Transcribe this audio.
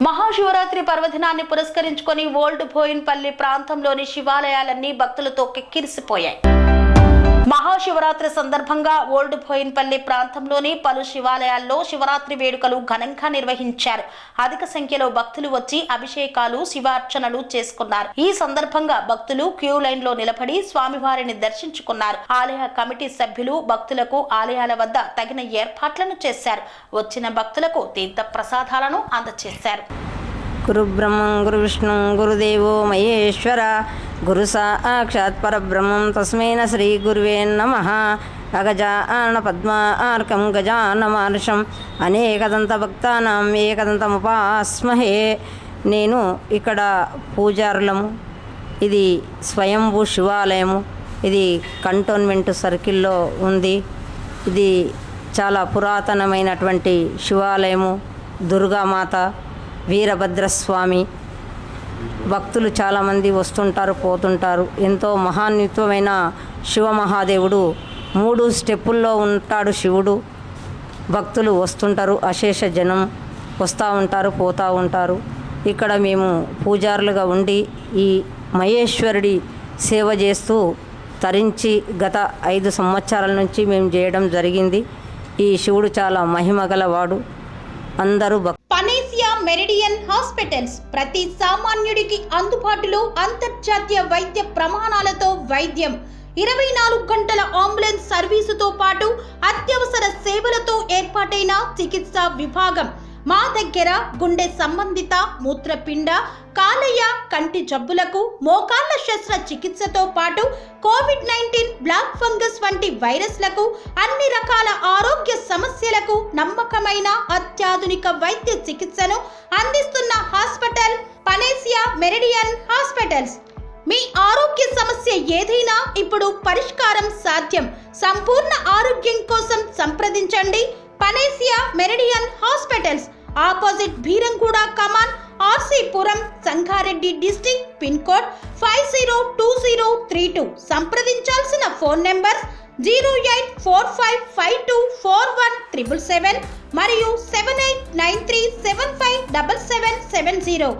మహాశివరాత్రి పర్వదినాన్ని పురస్కరించుకొని ఓల్డ్ బోయిన్పల్లి ప్రాంతంలోని శివాలయాలన్నీ భక్తులతో కిక్కిరిసిపోయాయి. మహాశివరాత్రి సందర్భంగా ఓల్డ్ బోయిన్పల్లి ప్రాంతంలోని పలు శివాలయాల్లో శివరాత్రి వేడుకలు ఘనంగా నిర్వహించారు. అధిక సంఖ్యలో భక్తులు వచ్చి అభిషేకాలు, శివార్చనలు చేసుకున్నారు. ఈ సందర్భంగా భక్తులు క్యూ లైన్ లో నిలబడి స్వామివారిని దర్శించుకున్నారు. ఆలయ కమిటీ సభ్యులు భక్తులకు ఆలయాల వద్ద తగిన ఏర్పాట్లను చేశారు. వచ్చిన భక్తులకు తీర్థ ప్రసాదాలను అందజేశారు. గురు బ్రహ్మం గురు విష్ణు గురుదేవో మహేశ్వర గురు సాక్షాత్ పరబ్రహ్మం తస్మై శ్రీ గురువే నమః. అగజాన పద్మార్కం గజానమానుషం అనేకదంత భక్తానాం ఏకదంతముపాస్మహే. నేను ఇక్కడ పూజారులము. ఇది స్వయంభూ శివాలయము. ఇది కంటోన్మెంట్ సర్కిల్లో ఉంది. ఇది చాలా పురాతనమైనటువంటి శివాలయము. దుర్గామాత, వీరభద్రస్వామి, భక్తులు చాలామంది వస్తుంటారు, పోతుంటారు. ఎంతో మహాన్వితమైన శివమహాదేవుడు 3 స్టెప్పుల్లో ఉంటాడు శివుడు. భక్తులు వస్తుంటారు, అశేష జనం వస్తూ ఉంటారు, పోతూ ఉంటారు. ఇక్కడ మేము పూజారులుగా ఉండి ఈ మహేశ్వరుడి సేవ చేస్తూ తరించి గత 5 సంవత్సరాల నుంచి మేము చేయడం జరిగింది. ఈ శివుడు చాలా మహిమగలవాడు. అందరూ పనేసియా మెరిడియన్ హాస్పిటల్స్ ప్రతి సామాన్యుడికి అందుబాటులో అంతర్జాతీయ వైద్య ప్రమాణాలతో వైద్యం, 24 గంటల అంబులెన్స్ సర్వీసుతో పాటు అత్యవసర సేవలతో ఏర్పాటైన చికిత్సా విభాగం. మా దగ్గర గుండె సంబంధిత, మూత్రపిండ, కాలేయ, కంటి జబ్బులకు, మోకాళ్ల శస్త్ర చికిత్సతో పాటు కోవిడ్-19, బ్లాక్ ఫంగస్ వంటి వైరస్లకు, అన్ని రకాల ఆరోగ్య సమస్యలకు నమ్మకమైన అత్యాధునిక వైద్య చికిత్సను అందిస్తున్న హాస్పిటల్ పనేసియా మెరిడియన్ హాస్పిటల్స్. మీ ఆరోగ్య సమస్య ఏదైనా ఇప్పుడు పరిష్కారం సాధ్యం. సంపూర్ణ ఆరోగ్యం కోసం సంప్రదించండి Panacea Meridian hospitals. Opposite Bheeramguda Kaman, RC Puram, Sangareddy district. Pin code 502032. సంప్రదించాల్సిన ఫోన్ నెంబర్ 0845524177 మరియు 7893757770.